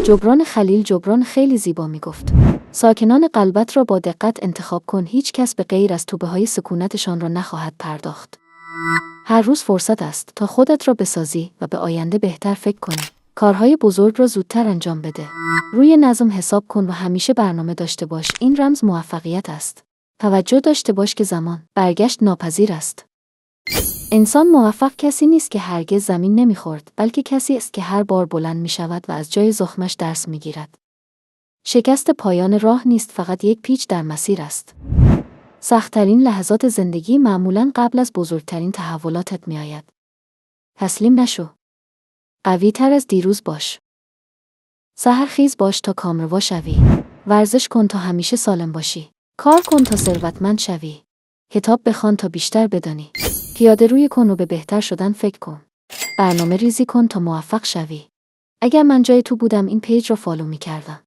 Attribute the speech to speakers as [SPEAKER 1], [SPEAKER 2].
[SPEAKER 1] جبران خلیل جبران خیلی زیبا میگفت: ساکنان قلبت را با دقت انتخاب کن، هیچ کس به غیر از توبه‌های سکونتشان را نخواهد پرداخت. هر روز فرصت است تا خودت را بسازی و به آینده بهتر فکر کنی. کارهای بزرگ را زودتر انجام بده. روی نظم حساب کن و همیشه برنامه داشته باش. این رمز موفقیت است. توجه داشته باش که زمان برگشت ناپذیر است. انسان موفق کسی نیست که هرگز زمین نمیخورد، بلکه کسی است که هر بار بلند میشود و از جای زخمش درس میگیرد. شکست پایان راه نیست، فقط یک پیچ در مسیر است. سخت‌ترین لحظات زندگی معمولاً قبل از بزرگترین تحولاتت میآید. تسلیم نشو. قوی تر از دیروز باش. سحرخیز باش تا کامروا شوی. ورزش کن تا همیشه سالم باشی. کار کن تا ثروتمند شوی. کتاب بخوان تا بیشتر بدانی. پیاده روی کن و به بهتر شدن فکر کن. برنامه ریزی کن تا موفق شوی. اگر من جای تو بودم این پیج را فالو می‌کردم.